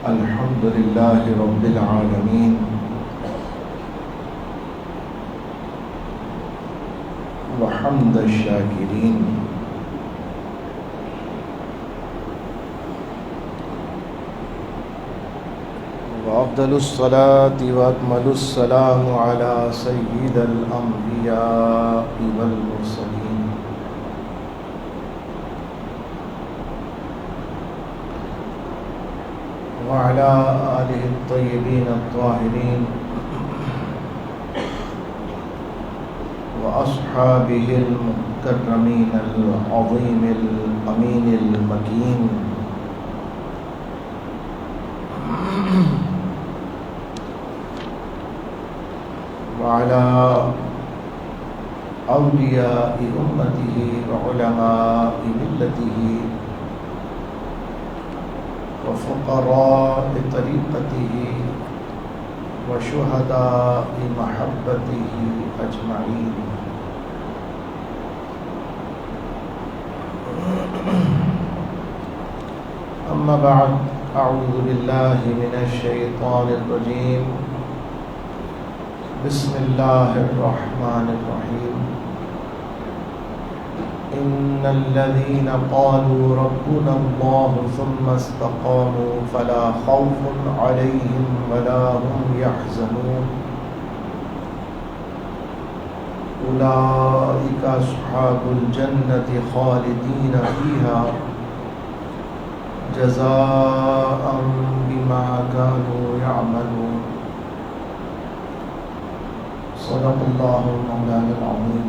الحمد لله رب العالمين وحمد الشاكرين وأفضل الصلاة وأكمل السلام على سيد الأنبياء والمرسلين وعلى آله الطيبين الطاهرين وأصحابه المكرمين العظيم الأمين المكين وعلى أولياء أمته وعلماء ملته وفقراء طريقته وشهداء محبته أجمعين. أما بعد، أعوذ بالله من الشيطان الرجيم. بسم الله الرحمن الرحيم. إن الذين قالوا ربنا الله ثم استقاموا فلا خوف عليهم ولا هم يحزنون أولئك أصحاب الجنة خالدين فيها جزاء بما كانوا يعملون. صدق الله مولانا العظيم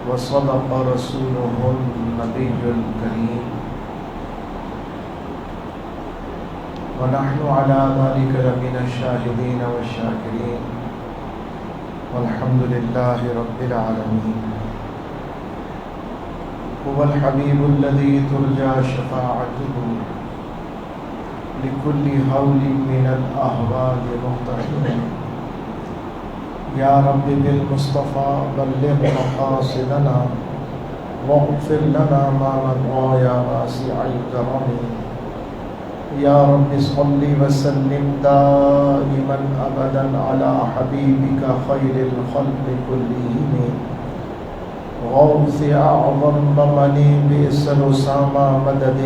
وصدق رسوله النبي الكريم ونحن على ذلك لمن الشاهدين والشاكرين والحمد لله رب العالمين. هو الحبيب الذي ترجى شفاعته لكل هول من الأهوال مقتحم. يا رب بالمصطفى بلغ مقاصدنا واغفر لنا ما مضى يا واسع الكرم. يا رب صل وسلم دائما أبدا على حبيبك خير الخلق كلهم غوث أعظم ضمني بئس الأسامى مدد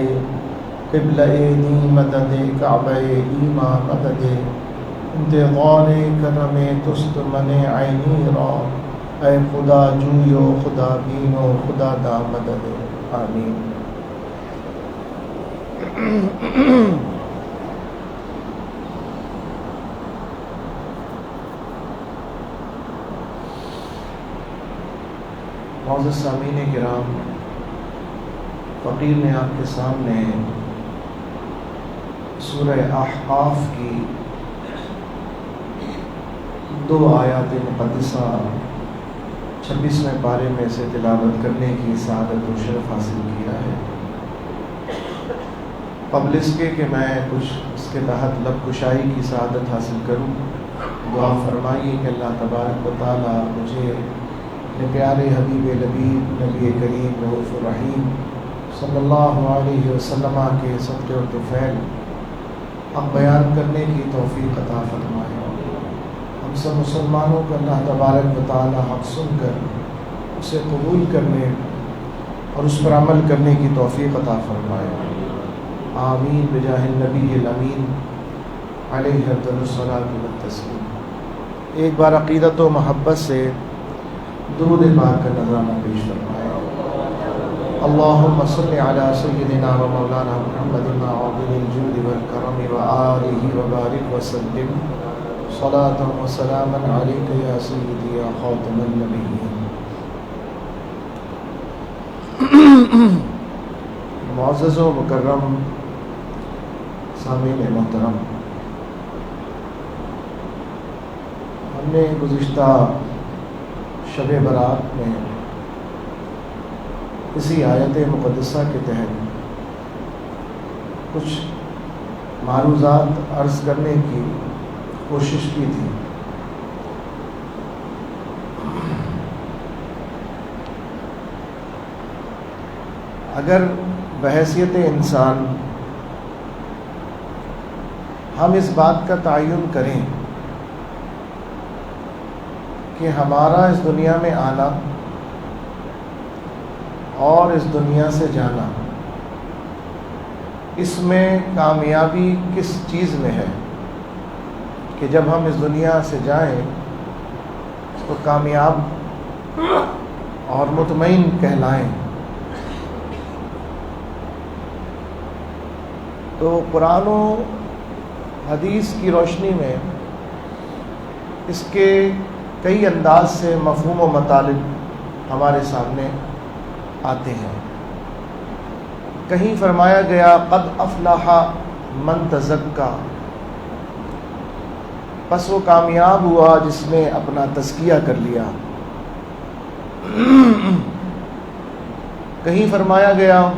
قبل عینی مدد کعبہ ایمان مدد انتظار کرم تست من عینی را اے خدا جویو خدا بینو خدا دا مدد. آمین. معزز سامعین کرام، فقیر نے آپ کے سامنے سورہ احقاف کی 2 آیات مقدسہ 26ویں پارے میں سے تلاوت کرنے کی سعادت و شرف حاصل کیا ہے. قبل اس کے کہ میں کچھ اس کے تحت لب کشائی کی سعادت حاصل کروں، دعا فرمائیے کہ اللہ تبارک و تعالی مجھے اپنے پیارے حبیب لبیب نبی کریم رؤوف الرحیم صلی اللہ علیہ وسلم کے صدقے و طفیل اب بیان کرنے کی توفیق عطا فرمائے. ہم سب مسلمانوں کو اللہ تبارک و تعالی حق سن کر اسے قبول کرنے اور اس پر عمل کرنے کی توفیق عطا فرمائے. آمین بجاہ النبی الامین علیہ افضل الصلاۃ والتسلیم. ایک بار عقیدت و محبت سے درود پاک کا نذرانہ پیش فرمائے. اللهم صل على سيدنا ومولانا محمد عظيم الجود والكرم وآله وبارك وسلم صلاة وسلاما عليك يا سيدي يا خاتم النبيين. معزز و مکرم سامعین محترم، ہم نے گزشتہ شب برات میں اسی آیت مقدسہ کے تحت کچھ معروضات عرض کرنے کی کوشش کی تھی. اگر بحیثیت انسان ہم اس بات کا تعین کریں کہ ہمارا اس دنیا میں آنا اور اس دنیا سے جانا، اس میں کامیابی کس چیز میں ہے کہ جب ہم اس دنیا سے جائیں تو کامیاب اور مطمئن کہلائیں، تو قرآن و حدیث کی روشنی میں اس کے کئی انداز سے مفہوم و مطالب ہمارے سامنے آتے ہیں۔ کہیں فرمایا گیا قد افلح من تزکا، پس وہ کامیاب ہوا جس نے اپنا تزکیہ کر لیا۔ کہیں فرمایا گیا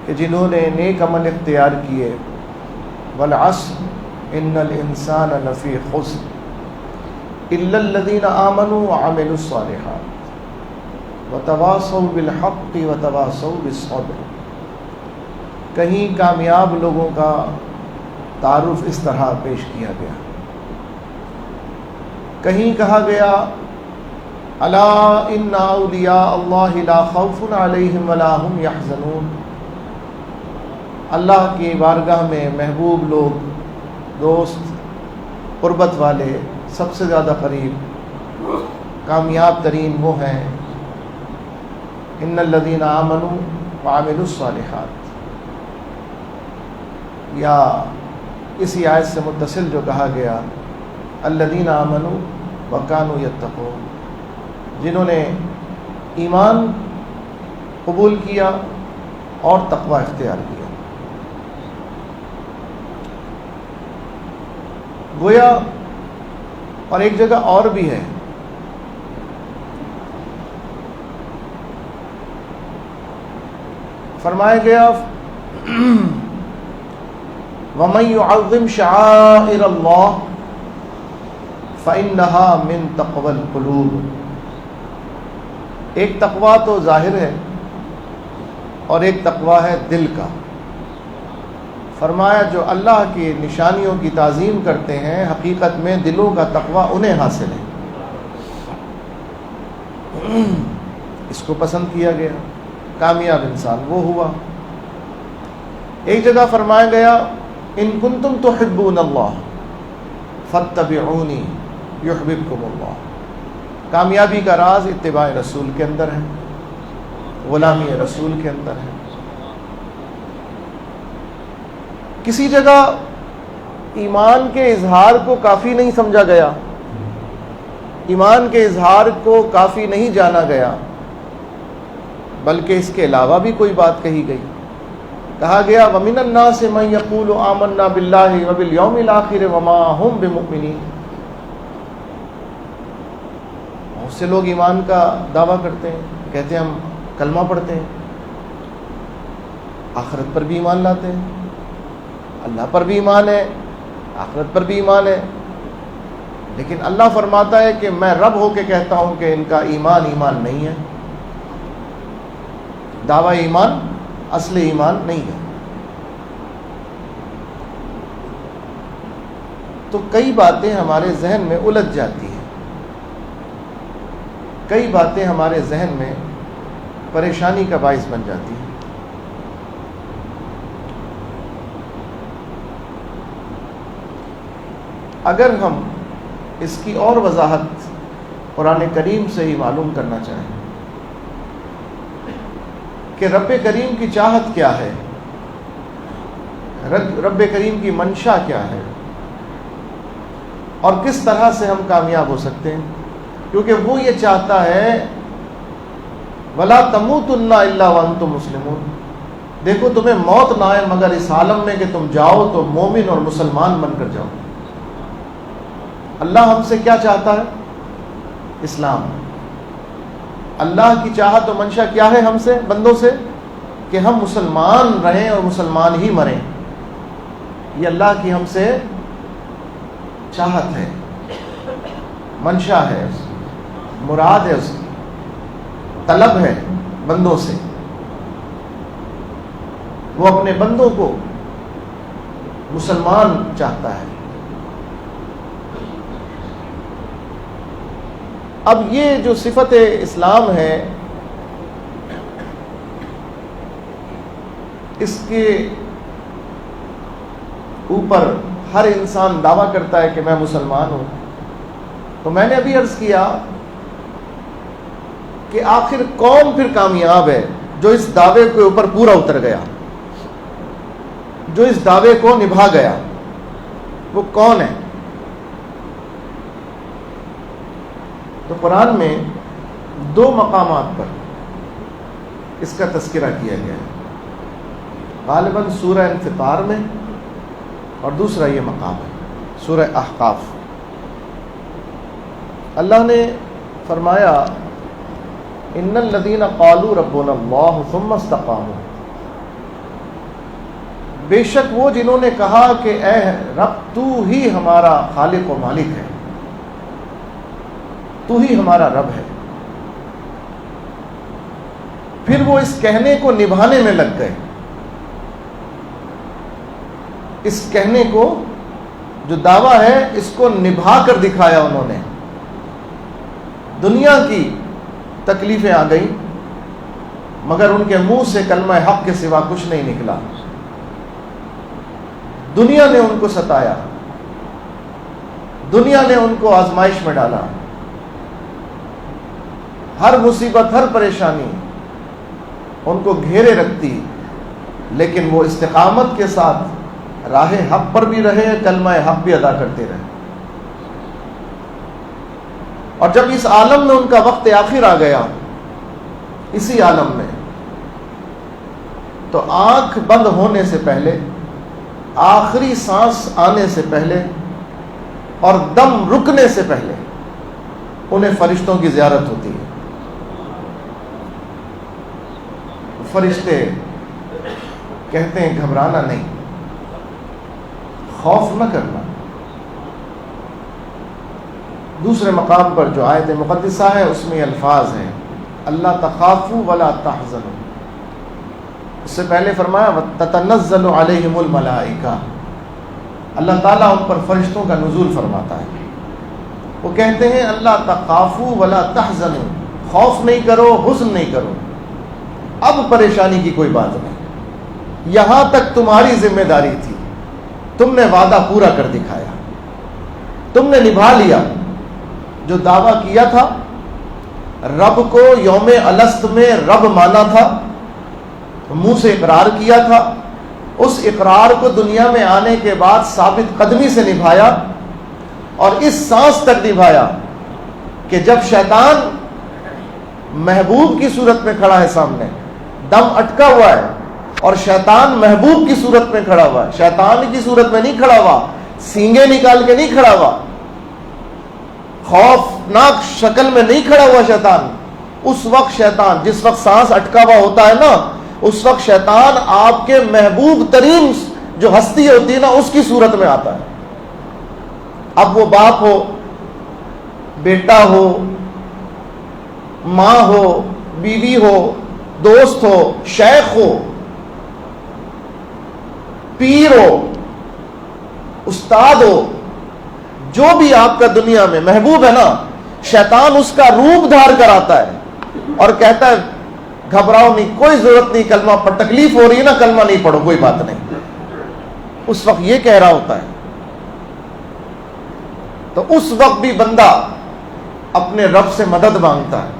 کہ جنہوں نے نیک عمل اختیار کیے، والعصر ان الانسان لفی خسر الا الذین آمنوا وعملوا الصالحات وتواصوا بالحق وتواصوا بالصبر۔ کہیں کامیاب لوگوں کا تعارف اس طرح پیش کیا گیا، کہیں کہا گیا الا ان اولیاء اللہ لا خوف علیہم ولا هم یحزنون۔ اللہ کی بارگاہ میں محبوب لوگ، دوست، قربت والے، سب سے زیادہ قریب، کامیاب ترین وہ ہیں ان الذین آمنوا وعملوا الصالحات۔ یا اسی آیت سے متصل جو کہا گیا الذین آمنوا وکانوا یتقون، جنہوں نے ایمان قبول کیا اور تقوی اختیار کیا۔ گویا اور ایک جگہ اور بھی ہے، فرمایا گیا وَمَن يُعَظِّمْ شَعَائِرَ اللَّهِ فَإِنَّهَا مِن تَقْوَى الْقُلُوبِ۔ ایک تقویٰ تو ظاہر ہے اور ایک تقویٰ ہے دل کا۔ فرمایا جو اللہ کی نشانیوں کی تعظیم کرتے ہیں حقیقت میں دلوں کا تقویٰ انہیں حاصل ہے، اس کو پسند کیا گیا، کامیاب انسان وہ ہوا۔ ایک جگہ فرمایا گیا ان کنتم تحبون اللہ فاتبعونی یحببکم اللہ۔ کامیابی کا راز اتباع رسول کے اندر ہے، غلامی رسول کے اندر ہے۔ کسی جگہ ایمان کے اظہار کو کافی نہیں سمجھا گیا، ایمان کے اظہار کو کافی نہیں جانا گیا، بلکہ اس کے علاوہ بھی کوئی بات کہی گئی۔ کہا گیا وَمِنَ النَّاسِ مَن يَقُولُ آمَنَّا بِاللَّهِ وَبِالْيَوْمِ الْآخِرِ وَمَا هُمْ بِمُؤْمِنِينَ۔ بہت سے لوگ ایمان کا دعویٰ کرتے ہیں، کہتے ہیں ہم کلمہ پڑھتے ہیں، آخرت پر بھی ایمان لاتے ہیں، اللہ پر بھی ایمان ہے، آخرت پر بھی ایمان ہے، لیکن اللہ فرماتا ہے کہ میں رب ہو کے کہتا ہوں کہ ان کا ایمان ایمان نہیں ہے، دعویٰ ایمان اصل ایمان نہیں ہے۔ تو کئی باتیں ہمارے ذہن میں الجھ جاتی ہیں، کئی باتیں ہمارے ذہن میں پریشانی کا باعث بن جاتی ہیں۔ اگر ہم اس کی اور وضاحت قرآن کریم سے ہی معلوم کرنا چاہیں کہ رب کریم کی چاہت کیا ہے، رب کریم کی منشا کیا ہے، اور کس طرح سے ہم کامیاب ہو سکتے ہیں، کیونکہ وہ یہ چاہتا ہے وَلَا تَمُوتُنَّ إِلَّا وَأَنْتُمْ مُسْلِمُونَ۔ دیکھو تمہیں موت نہ آئے مگر اس عالم میں کہ تم جاؤ تو مومن اور مسلمان بن کر جاؤ۔ اللہ ہم سے کیا چاہتا ہے؟ اسلام۔ اللہ کی چاہت و منشا کیا ہے ہم سے، بندوں سے؟ کہ ہم مسلمان رہیں اور مسلمان ہی مریں۔ یہ اللہ کی ہم سے چاہت ہے، منشا ہے، مراد ہے اس کی۔ طلب ہے بندوں سے، وہ اپنے بندوں کو مسلمان چاہتا ہے۔ اب یہ جو صفت اسلام ہے، اس کے اوپر ہر انسان دعویٰ کرتا ہے کہ میں مسلمان ہوں۔ تو میں نے ابھی عرض کیا کہ آخر کون پھر کامیاب ہے جو اس دعوے کے اوپر پورا اتر گیا، جو اس دعوے کو نبھا گیا، وہ کون ہے؟ تو قرآن میں دو مقامات پر اس کا تذکرہ کیا گیا ہے، غالباً سورہ انفطار میں، اور دوسرا یہ مقام ہے سورہ احقاف۔ اللہ نے فرمایا ان الذین قالوا ربنا اللہ ثم استقاموا، بے شک وہ جنہوں نے کہا کہ اے رب تو ہی ہمارا خالق و مالک ہے، تو ہی ہمارا رب ہے، پھر وہ اس کہنے کو نبھانے میں لگ گئے، اس کہنے کو جو دعویٰ ہے اس کو نبھا کر دکھایا انہوں نے۔ دنیا کی تکلیفیں آ گئیں مگر ان کے منہ سے کلمہ حق کے سوا کچھ نہیں نکلا، دنیا نے ان کو ستایا، دنیا نے ان کو آزمائش میں ڈالا، ہر مصیبت ہر پریشانی ان کو گھیرے رکھتی، لیکن وہ استقامت کے ساتھ راہ حق پر بھی رہے، کلمہ حق بھی ادا کرتے رہے۔ اور جب اس عالم میں ان کا وقت آخر آ گیا، اسی عالم میں، تو آنکھ بند ہونے سے پہلے، آخری سانس آنے سے پہلے اور دم رکنے سے پہلے انہیں فرشتوں کی زیارت ہوتی ہے۔ فرشتے کہتے ہیں گھبرانا نہیں، خوف نہ کرنا۔ دوسرے مقام پر جو آیت مقدسہ ہے اس میں یہ الفاظ ہیں اللہ تخافوا ولا تحزنوا، اس سے پہلے فرمایا تتنزل علیہم الملائکہ، اللہ تعالیٰ ان پر فرشتوں کا نزول فرماتا ہے۔ وہ کہتے ہیں اللہ تخافوا ولا تحزنوا، خوف نہیں کرو، حزن نہیں کرو، اب پریشانی کی کوئی بات نہیں، یہاں تک تمہاری ذمہ داری تھی، تم نے وعدہ پورا کر دکھایا، تم نے نبھا لیا جو دعویٰ کیا تھا، رب کو یوم الست میں رب مانا تھا، منہ سے اقرار کیا تھا، اس اقرار کو دنیا میں آنے کے بعد ثابت قدمی سے نبھایا، اور اس سانس تک نبھایا کہ جب شیطان محبوب کی صورت میں کھڑا ہے سامنے، دم اٹکا ہوا ہے اور شیطان محبوب کی صورت میں کھڑا ہوا ہے، شیطان کی صورت میں نہیں کھڑا ہوا، سینگے نکال کے نہیں کھڑا ہوا، خوفناک شکل میں نہیں کھڑا ہوا شیطان۔ اس وقت شیطان، جس وقت سانس اٹکا ہوا ہوتا ہے نا، اس وقت شیطان آپ کے محبوب ترین جو ہستی ہوتی ہے نا اس کی صورت میں آتا ہے۔ اب وہ باپ ہو، بیٹا ہو، ماں ہو، بیوی ہو، دوست ہو، شیخ ہو، پیر ہو، استاد ہو، جو بھی آپ کا دنیا میں محبوب ہے نا، شیطان اس کا روپ دھار کر آتا ہے اور کہتا ہے گھبراؤ نہیں، کوئی ضرورت نہیں، کلمہ پر تکلیف ہو رہی ہے نا، کلمہ نہیں پڑھو، کوئی بات نہیں۔ اس وقت یہ کہہ رہا ہوتا ہے، تو اس وقت بھی بندہ اپنے رب سے مدد مانگتا ہے،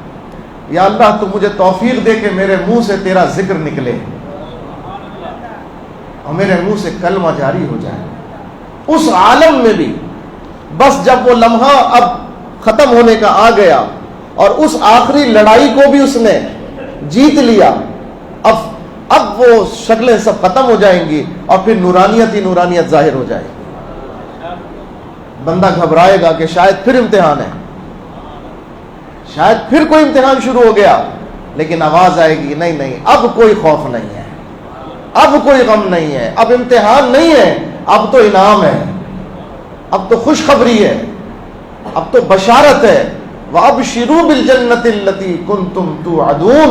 یا اللہ تو مجھے توفیق دے کہ میرے منہ سے تیرا ذکر نکلے اور میرے منہ سے کلمہ جاری ہو جائے۔ اس عالم میں بھی بس جب وہ لمحہ اب ختم ہونے کا آ گیا اور اس آخری لڑائی کو بھی اس نے جیت لیا، اب وہ شکلیں سب ختم ہو جائیں گی اور پھر نورانیت ہی نورانیت ظاہر ہو جائے گی۔ بندہ گھبرائے گا کہ شاید پھر امتحان ہے، شاید پھر کوئی امتحان شروع ہو گیا، لیکن آواز آئے گی نہیں نہیں، اب کوئی خوف نہیں ہے، اب کوئی غم نہیں ہے، اب امتحان نہیں ہے، اب تو انعام ہے، اب تو خوشخبری ہے، اب تو بشارت ہے، وَأَبْشِرُوا بِالْجَنَّةِ الَّتِي كُنْتُمْ تُوعَدُونَ،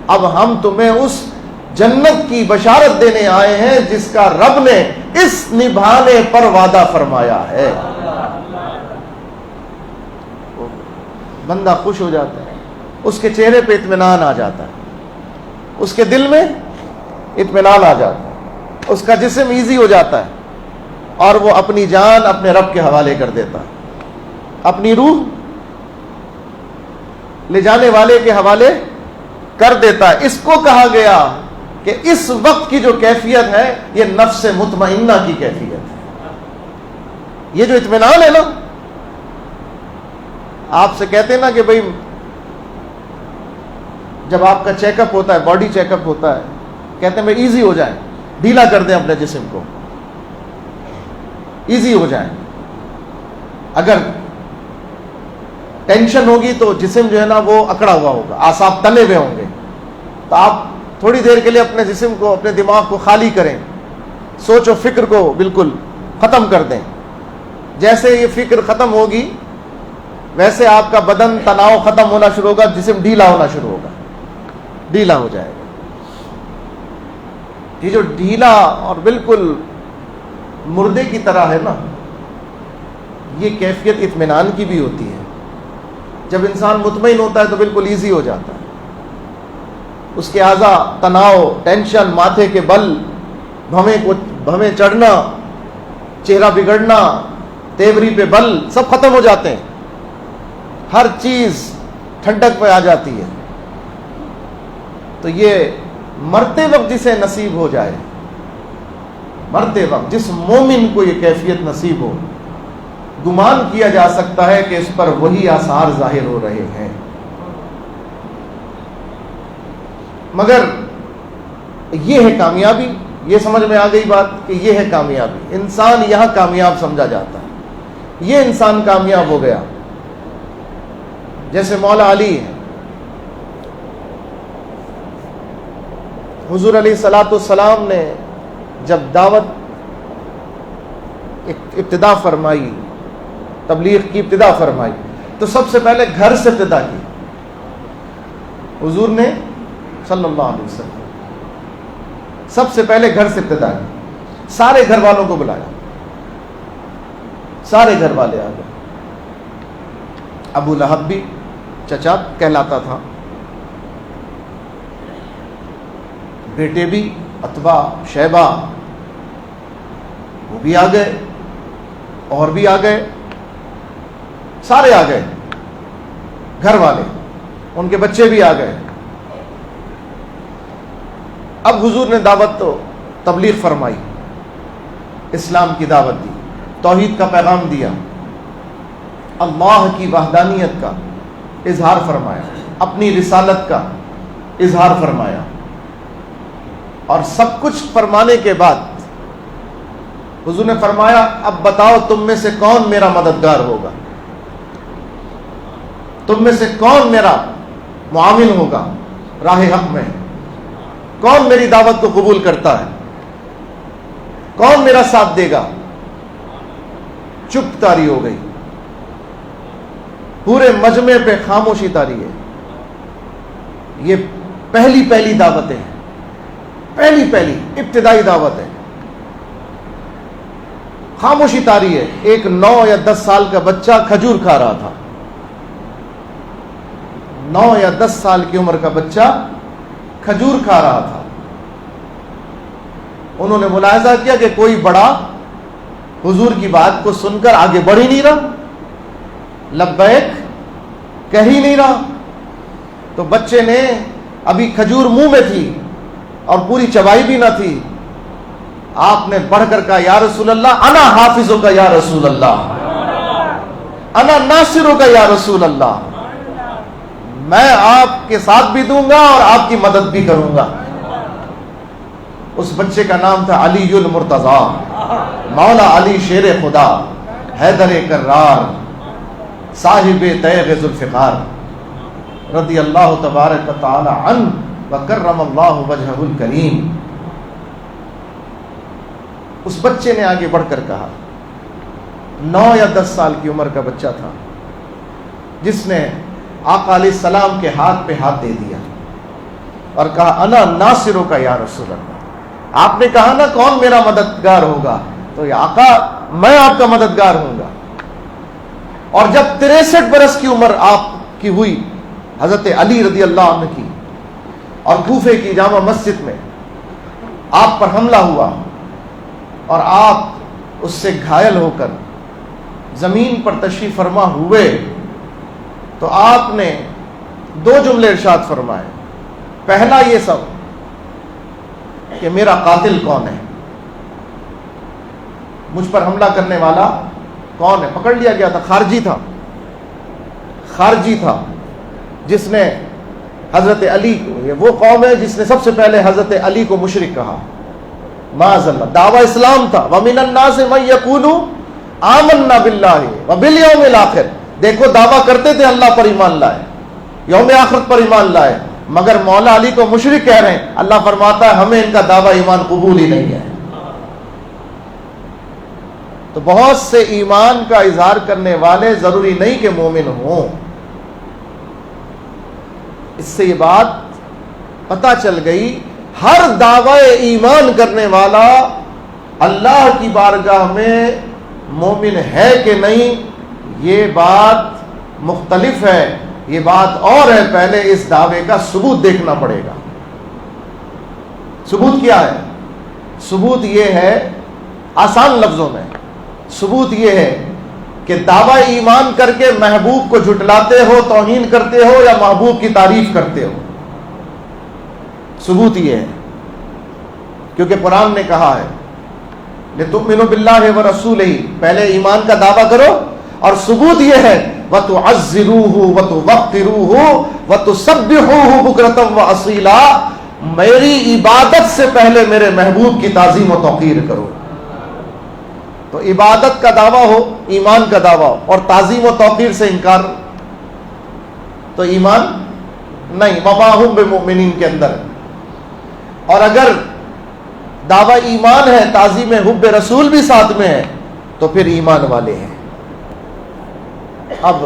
اب ہم تمہیں اس جنت کی بشارت دینے آئے ہیں جس کا رب نے اس نبھانے پر وعدہ فرمایا ہے۔ بندہ خوش ہو جاتا ہے، اس کے چہرے پہ اطمینان آ جاتا ہے، اس کے دل میں اطمینان آ جاتا ہے، اس کا جسم ایزی ہو جاتا ہے، اور وہ اپنی جان اپنے رب کے حوالے کر دیتا ہے، اپنی روح لے جانے والے کے حوالے کر دیتا ہے۔ اس کو کہا گیا کہ اس وقت کی جو کیفیت ہے یہ نفس مطمئنہ کی کیفیت ہے۔ یہ جو اطمینان ہے نا، آپ سے کہتے ہیں نا کہ بھئی جب آپ کا چیک اپ ہوتا ہے، باڈی چیک اپ ہوتا ہے، کہتے ہیں بھئی ایزی ہو جائیں، ڈھیلا کر دیں اپنے جسم کو، ایزی ہو جائیں۔ اگر ٹینشن ہوگی تو جسم جو ہے نا وہ اکڑا ہوا ہوگا، اعصاب تنے ہوئے ہوں گے، تو آپ تھوڑی دیر کے لیے اپنے جسم کو، اپنے دماغ کو خالی کریں، سوچ و فکر کو بالکل ختم کر دیں۔ جیسے یہ فکر ختم ہوگی ویسے آپ کا بدن تناؤ ختم ہونا شروع ہوگا، جسم ڈھیلا ہونا شروع ہوگا، ڈھیلا ہو جائے گا۔ یہ جو ڈھیلا اور بالکل مردے کی طرح ہے نا، یہ کیفیت اطمینان کی بھی ہوتی ہے۔ جب انسان مطمئن ہوتا ہے تو بالکل ایزی ہو جاتا ہے، اس کے اعضاء تناؤ، ٹینشن، ماتھے کے بل، بھویں چڑھنا، چہرہ بگڑنا، تیوری پہ بل، سب ختم ہو جاتے ہیں، ہر چیز ٹھنڈک پہ آ جاتی ہے۔ تو یہ مرتے وقت جسے نصیب ہو جائے، مرتے وقت جس مومن کو یہ کیفیت نصیب ہو، گمان کیا جا سکتا ہے کہ اس پر وہی آثار ظاہر ہو رہے ہیں۔ مگر یہ ہے کامیابی، یہ سمجھ میں آ گئی بات کہ یہ ہے کامیابی، انسان یہاں کامیاب سمجھا جاتا ہے، یہ انسان کامیاب ہو گیا۔ جیسے مولا علی ہے، حضور علیہ الصلوۃ والسلام نے جب دعوت ابتدا فرمائی، تبلیغ کی ابتدا فرمائی، تو سب سے پہلے گھر سے ابتدا کی۔ حضور نے صلی اللہ علیہ وسلم سب سے پہلے گھر سے ابتدا کی، سارے گھر والوں کو بلایا، سارے گھر والے آ گئے۔ ابو لہب بھی چچا کہلاتا تھا، بیٹے بھی عتبہ، شیبہ، وہ بھی آ گئے، اور بھی آ گئے، سارے آ گئے گھر والے، ان کے بچے بھی آ گئے۔ اب حضور نے دعوت تو تبلیغ فرمائی، اسلام کی دعوت دی، توحید کا پیغام دیا، اللہ کی وحدانیت کا اظہار فرمایا، اپنی رسالت کا اظہار فرمایا، اور سب کچھ فرمانے کے بعد حضور نے فرمایا اب بتاؤ تم میں سے کون میرا مددگار ہوگا، تم میں سے کون میرا معاون ہوگا راہ حق میں، کون میری دعوت کو قبول کرتا ہے، کون میرا ساتھ دے گا۔ چپ تاری ہو گئی، پورے مجمع پہ خاموشی تاری ہے۔ یہ پہلی دعوتیں ہیں، پہلی ابتدائی دعوت ہے، خاموشی تاری ہے۔ ایک 9 یا 10 سال کا بچہ کھجور کھا رہا تھا، 9 یا 10 سال کی عمر کا بچہ کھجور کھا رہا تھا۔ انہوں نے ملاحظہ کیا کہ کوئی بڑا حضور کی بات کو سن کر آگے بڑھ ہی نہیں رہا، لبیک کہہ ہی نہیں رہا۔ تو بچے نے، ابھی کھجور منہ میں تھی اور پوری چبائی بھی نہ تھی، آپ نے بڑھ کر کہا یا رسول اللہ انا حافظوں کا یا رسول اللہ، انا ناصروں کا یا رسول اللہ، میں آپ کے ساتھ بھی دوں گا اور آپ کی مدد بھی کروں گا۔ اس بچے کا نام تھا علی المرتضیٰ، مولا علی شیر خدا، حیدر کرار، صاحب تیغ ذوالفقار، رضی اللہ تبارک تعالی عنہ وکرم اللہ وجہہ الکریم۔ اس بچے نے آگے بڑھ کر کہا، 9 یا 10 سال کی عمر کا بچہ تھا، جس نے آقا علیہ السلام کے ہاتھ پہ ہاتھ دے دیا اور کہا انا ناصروں کا یا رسول اللہ. آپ نے کہا نا کون میرا مددگار ہوگا، تو یا آقا میں آپ کا مددگار ہوں گا. اور جب 63 برس کی عمر آپ کی ہوئی حضرت علی رضی اللہ عنہ کی، اور کوفے کی جامع مسجد میں آپ پر حملہ ہوا اور آپ اس سے گھائل ہو کر زمین پر تشریف فرما ہوئے، تو آپ نے 2 جملے ارشاد فرمائے. پہلا یہ سب کہ میرا قاتل کون ہے، مجھ پر حملہ کرنے والا کون ہے. پکڑ لیا گیا تھا، خارجی تھا جس نے حضرت علی کو، یہ وہ قوم ہے جس نے سب سے پہلے حضرت علی کو مشرک کہا. معاذ اللہ. دعویٰ اسلام تھا. وَمِنَ النَّاسِ مَن يَقُولُ آمَنَّا بِاللَّهِ وَبِالْيَوْمِ الْآخِرِ. دیکھو دعویٰ کرتے تھے اللہ پر ایمان لائے، یوم آخرت پر ایمان لائے، مگر مولا علی کو مشرک کہہ رہے ہیں. اللہ فرماتا ہے ہمیں ان کا دعویٰ ایمان قبول ہی نہیں ہے. تو بہت سے ایمان کا اظہار کرنے والے ضروری نہیں کہ مومن ہوں. اس سے یہ بات پتہ چل گئی، ہر دعوی ایمان کرنے والا اللہ کی بارگاہ میں مومن ہے کہ نہیں، یہ بات مختلف ہے. یہ بات اور ہے، پہلے اس دعوے کا ثبوت دیکھنا پڑے گا. ثبوت کیا ہے؟ ثبوت یہ ہے، آسان لفظوں میں ثبوت یہ ہے کہ دعوی ایمان کر کے محبوب کو جھٹلاتے ہو، توہین کرتے ہو، یا محبوب کی تعریف کرتے ہو. ثبوت یہ ہے، کیونکہ قرآن نے کہا ہے لِتُؤْمِنُوا بِاللَّهِ وَرَسُولِهِ، پہلے ایمان کا دعویٰ کرو. اور ثبوت یہ ہے وَتُعَزِّرُوهُ وَتُوَقِّرُوهُ وَتُسَبِّحُوهُ بُكْرَةً وَأَصِيلًا، میری عبادت سے پہلے میرے محبوب کی تعظیم و توقیر کرو. تو عبادت کا دعویٰ ہو، ایمان کا دعویٰ ہو، اور تعظیم و توقیر سے انکار، تو ایمان نہیں. وَمَا هُمْ بِمُؤْمِنِينَ کے اندر. اور اگر دعویٰ ایمان ہے، تعظیم حب رسول بھی ساتھ میں ہے، تو پھر ایمان والے ہیں. اب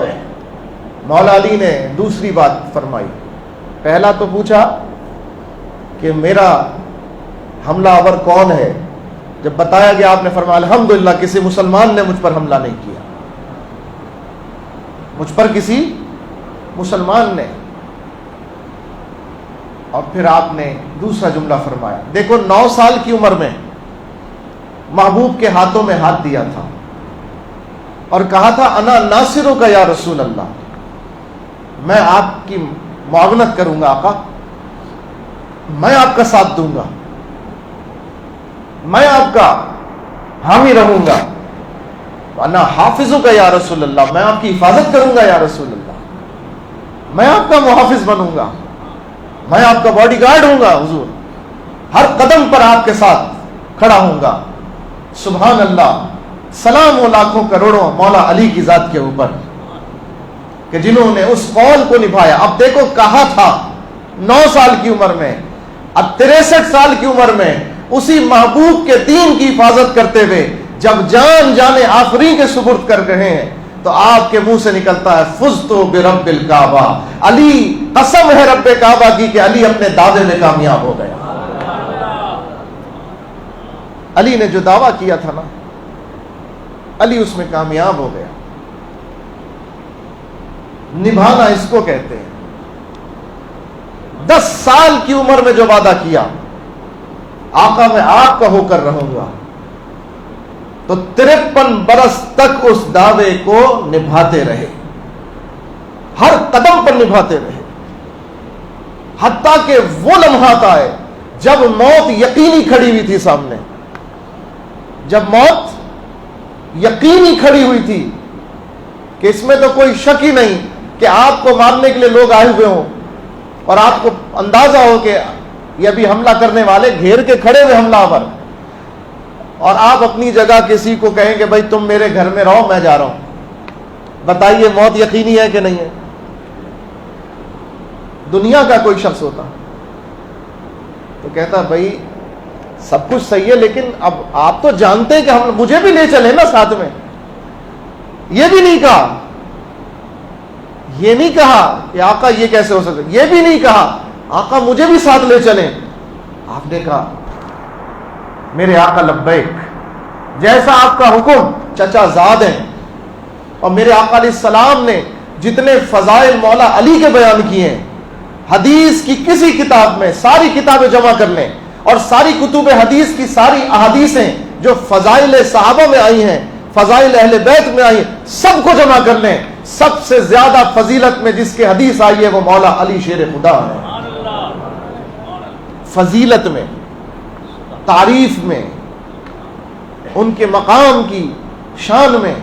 مولا علی نے دوسری بات فرمائی. پہلا تو پوچھا کہ میرا حملہ آور کون ہے. جب بتایا گیا آپ نے فرمایا الحمدللہ کسی مسلمان نے مجھ پر حملہ نہیں کیا، مجھ پر کسی مسلمان نے. اور پھر آپ نے دوسرا جملہ فرمایا. دیکھو 9 سال کی عمر میں محبوب کے ہاتھوں میں ہاتھ دیا تھا اور کہا تھا انا ناصروں کا یا رسول اللہ، میں آپ کی معاونت کروں گا آقا، میں آپ کا ساتھ دوں گا، میں آپ کا حامی رہوں گا. انا حافظوں کا یا رسول اللہ، میں آپ کی حفاظت کروں گا یا رسول اللہ، میں آپ کا محافظ بنوں گا، میں آپ کا باڈی گارڈ ہوں گا حضور، ہر قدم پر آپ کے ساتھ کھڑا ہوں گا. سبحان اللہ. سلام و لاکھوں کروڑوں مولا علی کی ذات کے اوپر کہ جنہوں نے اس قول کو نبھایا. اب دیکھو کہا تھا 9 سال کی عمر میں، اب 63 سال کی عمر میں اسی محبوب کے دین کی حفاظت کرتے ہوئے جب جان جانے آخری کے سپرد کر رہے ہیں، تو آپ کے منہ سے نکلتا ہے فزت برب الکعبہ. علی، قسم ہے رب کعبہ کی کہ علی اپنے دعوے میں کامیاب ہو گیا. علی نے جو دعویٰ کیا تھا نا، علی اس میں کامیاب ہو گیا. نبھانا اس کو کہتے ہیں. 10 سال کی عمر میں جو وعدہ کیا آقا میں آپ کا ہو کر رہوں گا، تو 53 برس تک اس دعوے کو نبھاتے رہے، ہر قدم پر نبھاتے رہے، حتیٰ کہ وہ لمحات آئے جب موت یقینی کھڑی ہوئی تھی سامنے، جب موت یقینی کھڑی ہوئی تھی کہ اس میں تو کوئی شک ہی نہیں کہ آپ کو مارنے کے لیے لوگ آئے ہوئے ہوں، اور آپ کو اندازہ ہو کہ یہ ابھی حملہ کرنے والے گھیر کے کھڑے ہوئے حملہ آور، اور آپ اپنی جگہ کسی کو کہیں کہ بھائی تم میرے گھر میں رہو، میں جا رہا ہوں. بتائیے موت یقینی ہے کہ نہیں ہے؟ دنیا کا کوئی شخص ہوتا تو کہتا بھائی سب کچھ صحیح ہے، لیکن اب آپ تو جانتے ہیں کہ مجھے بھی لے چلے نا ساتھ میں. یہ بھی نہیں کہا، یہ نہیں کہا کہ آقا یہ کیسے ہو سکتا, یہ بھی نہیں کہا آقا مجھے بھی ساتھ لے چلیں. آپ نے کہا میرے آقا لبیک, جیسا آپ کا حکم, چچا زاد ہیں. اور میرے آقا علیہ السلام نے جتنے فضائل مولا علی کے بیان کیے ہیں, حدیث کی کسی کتاب میں ساری کتابیں جمع کر لیں, اور ساری کتب حدیث کی ساری احادیثیں جو فضائل صحابہ میں آئی ہیں, فضائل اہل بیت میں آئی ہیں, سب کو جمع کر لیں. سب سے زیادہ فضیلت میں جس کی حدیث آئی ہے وہ مولا علی شیر خدا ہے. فضیلت میں, تعریف میں, ان کے مقام کی شان میں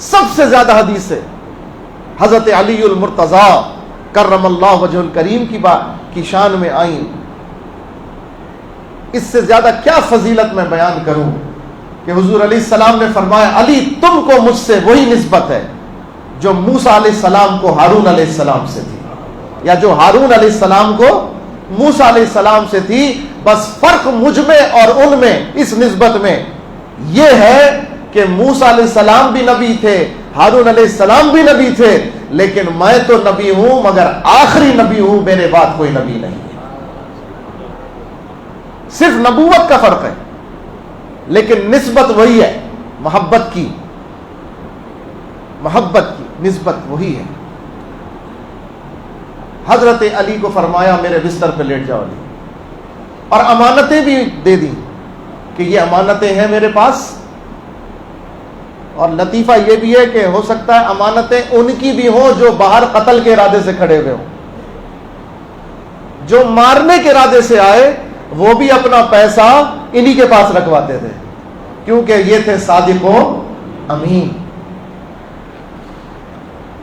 سب سے زیادہ حدیث ہے حضرت علی المرتضیٰ کرم اللہ وجہ الکریم کی شان میں آئیں. اس سے زیادہ کیا فضیلت میں بیان کروں کہ حضور علیہ السلام نے فرمایا علی تم کو مجھ سے وہی نسبت ہے جو موسیٰ علیہ السلام کو ہارون علیہ السلام سے تھی, یا جو ہارون علیہ السلام کو موسیٰ علیہ السلام سے تھی. بس فرق مجھ میں اور ان میں اس نسبت میں یہ ہے کہ موسیٰ علیہ السلام بھی نبی تھے, ہارون علیہ السلام بھی نبی تھے, لیکن میں تو نبی ہوں مگر آخری نبی ہوں, میرے بعد کوئی نبی نہیں ہے. صرف نبوت کا فرق ہے لیکن نسبت وہی ہے, محبت کی نسبت وہی ہے. حضرت علی کو فرمایا میرے بستر پہ لیٹ جاؤ علی, اور امانتیں بھی دے دی کہ یہ امانتیں ہیں میرے پاس. اور لطیفہ یہ بھی ہے کہ ہو سکتا ہے امانتیں ان کی بھی ہوں جو باہر قتل کے ارادے سے کھڑے ہوئے ہوں, جو مارنے کے ارادے سے آئے وہ بھی اپنا پیسہ انہی کے پاس رکھواتے تھے کیونکہ یہ تھے صادق و امین.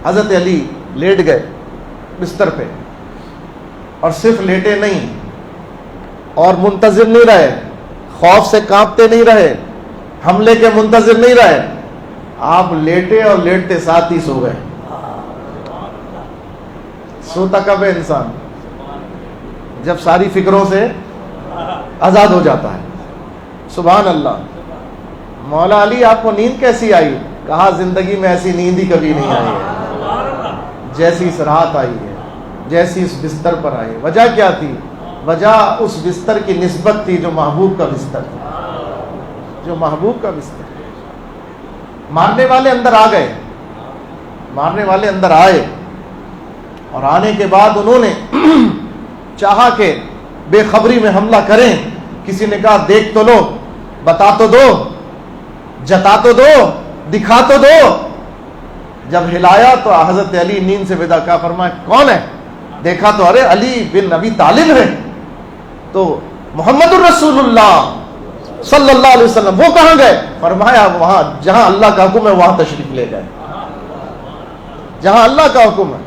حضرت علی لیٹ گئے بستر پہ, اور صرف لیٹے نہیں اور منتظر نہیں رہے, خوف سے کانپتے نہیں رہے, حملے کے منتظر نہیں رہے. آپ لیٹے اور لیٹتے ساتھ ہی سو گئے. سوتا کب ہے انسان؟ جب ساری فکروں سے آزاد ہو جاتا ہے. سبحان اللہ. مولا علی آپ کو نیند کیسی آئی؟ کہا زندگی میں ایسی نیند ہی کبھی نہیں آئی ہے جیسی اس رات آئی ہے, جیسی اس بستر پر آئی. وجہ کیا تھی؟ وجہ اس بستر کی نسبت تھی جو محبوب کا بستر تھا, جو محبوب کا بستر. مارنے والے اندر آ گئے, مارنے والے اندر آئے, اور آنے کے بعد انہوں نے چاہا کہ بے خبری میں حملہ کریں. کسی نے کہا دیکھ تو لو, بتا تو دو, جتا تو دو, دکھا تو دو. جب ہلایا تو حضرت علی نیند سے بیدار, کہا فرمایا کون ہے؟ دیکھا تو ارے علی بن ابی طالب ہے. تو محمد الرسول اللہ صلی اللہ علیہ وسلم وہ کہاں گئے؟ فرمایا وہاں جہاں اللہ کا حکم ہے وہاں تشریف لے گئے, جہاں اللہ کا حکم ہے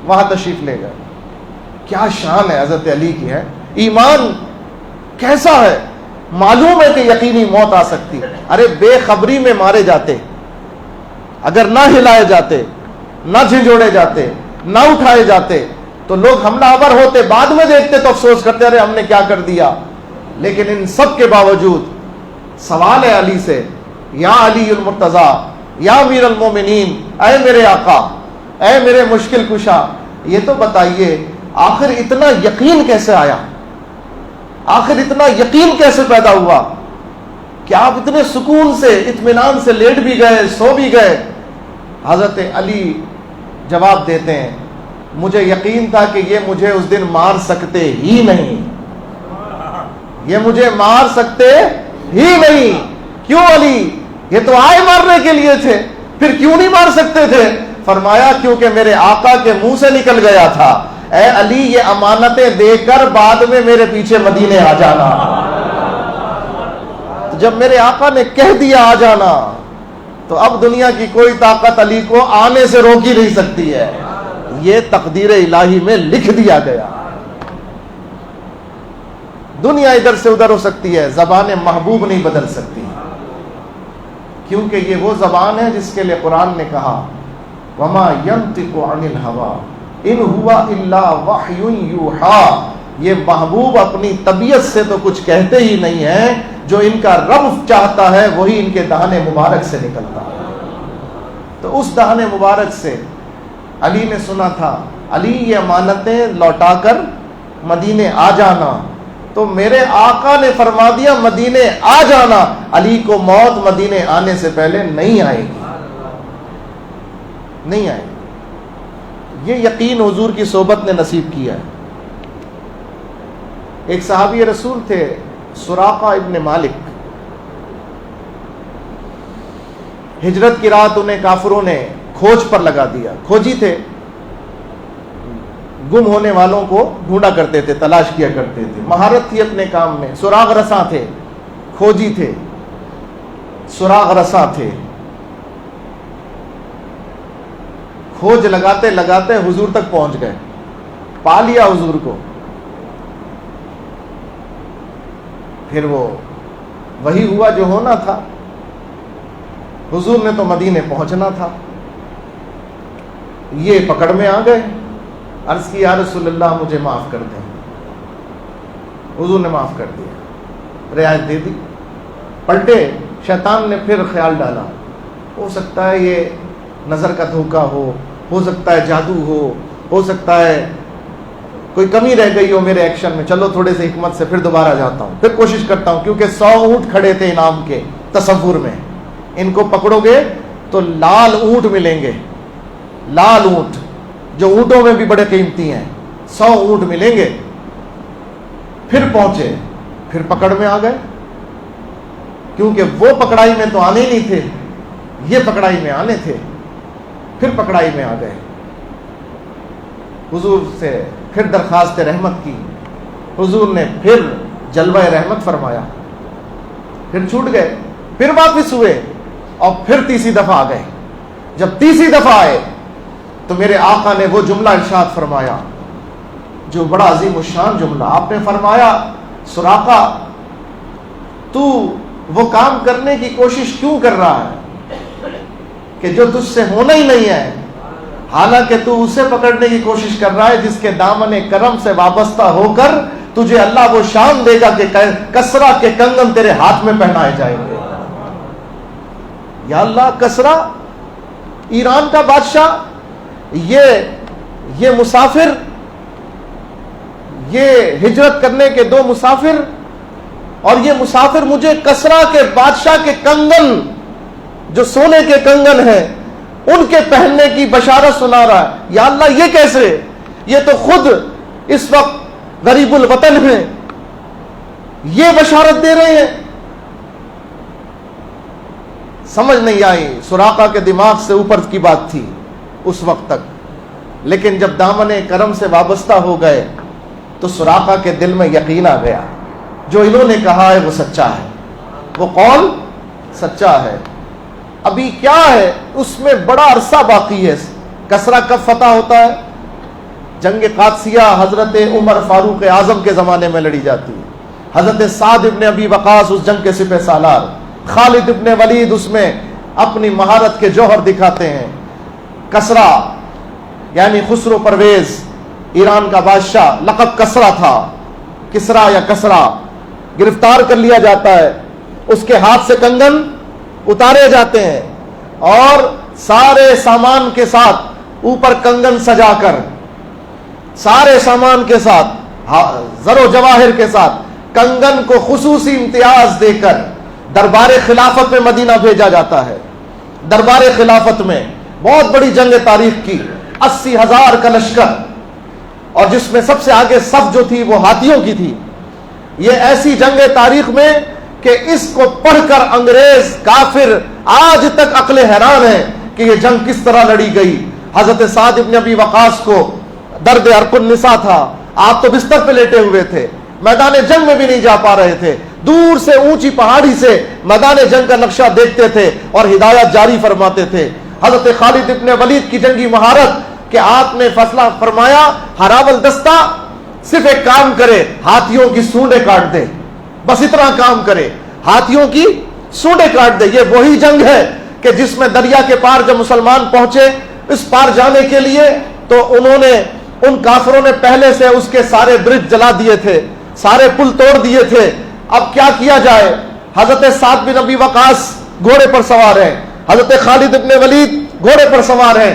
وہاں تشریف لے گئے. کیا شان ہے حضرت علی کی ہے, ایمان کیسا ہے. معلوم ہے کہ یقینی موت آ سکتی. ارے بے خبری میں مارے جاتے, اگر نہ ہلائے جاتے, نہ جھنجھوڑے جاتے, نہ اٹھائے جاتے تو لوگ حملہ آور ہوتے, بعد میں دیکھتے تو افسوس کرتے ارے ہم نے کیا کر دیا. لیکن ان سب کے باوجود سوال ہے علی سے, یا علی المرتضیٰ, یا امیر المومنین, اے میرے آقا, اے میرے مشکل کشا, یہ تو بتائیے آخر اتنا یقین کیسے آیا, آخر اتنا یقین کیسے پیدا ہوا کہ آپ اتنے سکون سے اطمینان سے لیٹ بھی گئے, سو بھی گئے. حضرت علی جواب دیتے ہیں مجھے یقین تھا کہ یہ مجھے اس دن مار سکتے ہی نہیں, یہ مجھے مار سکتے ہی نہیں. کیوں علی؟ یہ تو آئے مارنے کے لیے تھے, پھر کیوں نہیں مار سکتے تھے؟ فرمایا کیونکہ میرے آقا کے منہ سے نکل گیا تھا اے علی یہ امانتیں دے کر بعد میں میرے پیچھے مدینے آ جانا. جب میرے آقا نے کہہ دیا آ جانا تو اب دنیا کی کوئی طاقت علی کو آنے سے روک ہی نہیں سکتی ہے. یہ تقدیر الہی میں لکھ دیا گیا. دنیا ادھر سے ادھر ہو سکتی ہے, زبان محبوب نہیں بدل سکتی, کیونکہ یہ وہ زبان ہے جس کے لیے قرآن نے کہا وما ينطق عن الهوى ان هو الا وحی یوحی. یہ محبوب اپنی طبیعت سے تو کچھ کہتے ہی نہیں ہیں, جو ان کا رب چاہتا ہے وہی ان کے دہن مبارک سے نکلتا ہے. تو اس دہن مبارک سے علی نے سنا تھا علی یہ امانتیں لوٹا کر مدینے آ جانا، تو میرے آقا نے فرما دیا مدینے آ جانا، علی کو موت مدینے آنے سے پہلے نہیں آئے گی، نہیں آئے گی۔ یہ یقین حضور کی صحبت نے نصیب کیا ہے۔ ایک صحابی رسول تھے سراقہ ابن مالک، ہجرت کی رات انہیں کافروں نے کھوج پر لگا دیا، کھوجی تھے، گم ہونے والوں کو ڈھونڈا کرتے تھے، تلاش کیا کرتے تھے، مہارت تھی اپنے کام میں، سراغ رساں تھے، کھوجی تھے، سراغ رساں تھے۔ کھوج لگاتے لگاتے حضور تک پہنچ گئے، پا لیا حضور کو۔ پھر وہ وہی ہوا جو ہونا تھا، حضور نے تو مدینے پہنچنا تھا، یہ پکڑ میں آ گئے۔ عرض کی یا رسول اللہ مجھے معاف کر دیں، حضور نے معاف کر دیا، رعایت دے دی۔ پلٹے، شیطان نے پھر خیال ڈالا ہو سکتا ہے یہ نظر کا دھوکہ ہو سکتا ہے جادو ہو سکتا ہے کوئی کمی رہ گئی ہو میرے ایکشن میں، چلو تھوڑے سے حکمت سے پھر دوبارہ جاتا ہوں، پھر کوشش کرتا ہوں، کیونکہ 100 اونٹ کھڑے تھے انعام کے تصور میں، ان کو پکڑو گے تو لال اونٹ ملیں گے، لال اونٹ جو اونٹوں میں بھی بڑے قیمتی ہیں، 100 اونٹ ملیں گے۔ پھر پہنچے، پھر پکڑ میں آ گئے، کیونکہ وہ پکڑائی میں تو آنے ہی نہیں تھے، یہ پکڑائی میں آنے تھے، پھر پکڑائی میں آ گئے۔ حضور سے پھر درخواست رحمت کی، حضور نے پھر جلوہ رحمت فرمایا، پھر چھوٹ گئے، پھر واپس ہوئے، اور پھر تیسری دفعہ آ گئے۔ جب تیسری دفعہ آئے تو میرے آقا نے وہ جملہ ارشاد فرمایا جو بڑا عظیم الشان جملہ، آپ نے فرمایا سراقہ تو وہ کام کرنے کی کوشش کیوں کر رہا ہے کہ جو تجھ سے ہونا ہی نہیں ہے، حالانکہ تو اسے پکڑنے کی کوشش کر رہا ہے جس کے دامن کرم سے وابستہ ہو کر تجھے اللہ وہ شان دے گا کہ کسرا کے کنگن تیرے ہاتھ میں پہنائے جائیں گے۔ یا اللہ، کسرا ایران کا بادشاہ، یہ مسافر، یہ ہجرت کرنے کے 2 مسافر، اور یہ مسافر مجھے کسرا کے بادشاہ کے کنگن جو سونے کے کنگن ہیں ان کے پہننے کی بشارت سنا رہا ہے۔ یا اللہ، یہ کیسے؟ یہ تو خود اس وقت غریب الوطن ہیں، یہ بشارت دے رہے ہیں۔ سمجھ نہیں آئی، سراقہ کے دماغ سے اوپر کی بات تھی اس وقت تک، لیکن جب دامن کرم سے وابستہ ہو گئے تو سراقہ کے دل میں یقین آ گیا، جو انہوں نے کہا ہے وہ سچا ہے، وہ قول سچا ہے۔ ابھی کیا ہے، اس میں بڑا عرصہ باقی ہے۔ کسرا کب فتح ہوتا ہے؟ جنگ قادسیہ حضرت عمر فاروق اعظم کے زمانے میں لڑی جاتی ہے، حضرت سعد ابن ابی وقاص اس جنگ کے سپہ سالار، خالد ابن ولید اس میں اپنی مہارت کے جوہر دکھاتے ہیں۔ کسرا یعنی خسرو پرویز ایران کا بادشاہ، لقب کسرا تھا، کسرا یا کسرا، گرفتار کر لیا جاتا ہے، اس کے ہاتھ سے کنگن اتارے جاتے ہیں، اور سارے سامان کے ساتھ اوپر کنگن سجا کر، سارے سامان کے ساتھ، زر و جواہر کے ساتھ کنگن کو خصوصی امتیاز دے کر دربار خلافت میں مدینہ بھیجا جاتا ہے۔ دربار خلافت میں بہت بڑی جنگ تاریخ کی، 80,000 کا لشکر، اور جس میں سب سے آگے صف جو تھی وہ ہاتھیوں کی تھی۔ یہ ایسی جنگ تاریخ میں کہ اس کو پڑھ کر انگریز کافر آج تک عقل حیران ہے کہ یہ جنگ کس طرح لڑی گئی۔ حضرت سعد ابن ابی وقاص کو درد عرق النساء تھا، آپ تو بستر پہ لیٹے ہوئے تھے، میدان جنگ میں بھی نہیں جا پا رہے تھے، دور سے اونچی پہاڑی سے میدان جنگ کا نقشہ دیکھتے تھے اور ہدایت جاری فرماتے تھے۔ حضرت خالد ابن ولید کی جنگی مہارت کہ آپ نے فیصلہ فرمایا ہراول دستہ صرف ایک کام کرے، ہاتھیوں کی سونڈیں کاٹ دے، بس اتنا کام کرے، ہاتھیوں کی سونڈیں کاٹ دے۔ یہ وہی جنگ ہے کہ جس میں دریا کے پار جب مسلمان پہنچے، اس پار جانے کے لیے تو انہوں نے، ان کافروں نے پہلے سے اس کے سارے برج جلا دیے تھے، سارے پل توڑ دیے تھے۔ اب کیا کیا جائے؟ حضرت سعد بن ابی وقاص گھوڑے پر سوار ہیں، حضرت خالد ابن ولید گھوڑے پر سوار ہیں،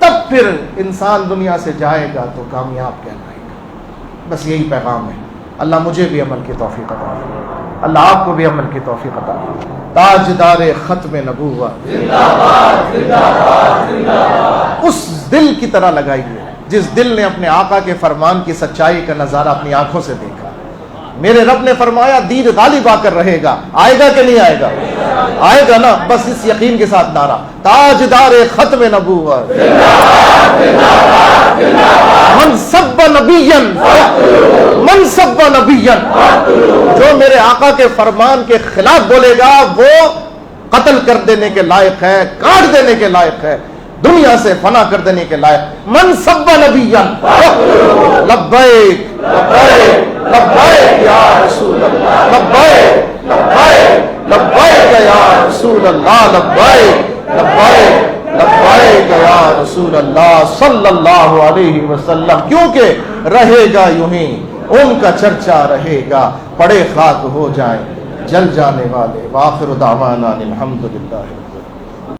تب پھر انسان دنیا سے جائے گا تو کامیاب کہلائے گا۔ بس یہی پیغام ہے۔ اللہ مجھے بھی عمل کی توفیق عطا فرمائے، اللہ آپ کو بھی عمل کی توفیق عطا فرمائے۔ تاجدار ختم نبوت زندہ باد، زندہ باد، زندہ باد۔ اس دل کی طرح لگائیے جس دل نے اپنے آقا کے فرمان کی سچائی کا نظارہ اپنی آنکھوں سے دیکھا۔ میرے رب نے فرمایا دین غالب آ کر رہے گا، آئے گا کہ نہیں آئے گا؟ آئے گا نا۔ بس اس یقین کے ساتھ نعرہ تاجدار ختم نبوت من سب نبیا، من سب نبیا، جو میرے آقا کے فرمان کے خلاف بولے گا وہ قتل کر دینے کے لائق ہے، کاٹ دینے کے لائق ہے، دنیا سے فنا کر دینے کے لائق۔ من سب نبیا لبیک لبیک لبیک یا رسول اللہ، لبیک لبیک لبیک یا رسول اللہ، لبیک لبیک لبیک یا رسول اللہ صلی اللہ علیہ وسلم۔ کیونکہ رہے گا یوں ہی، ان کا چرچا رہے گا، پڑے خاک ہو جائیں جل جانے والے۔ وآخر دعوانا الحمدللہ۔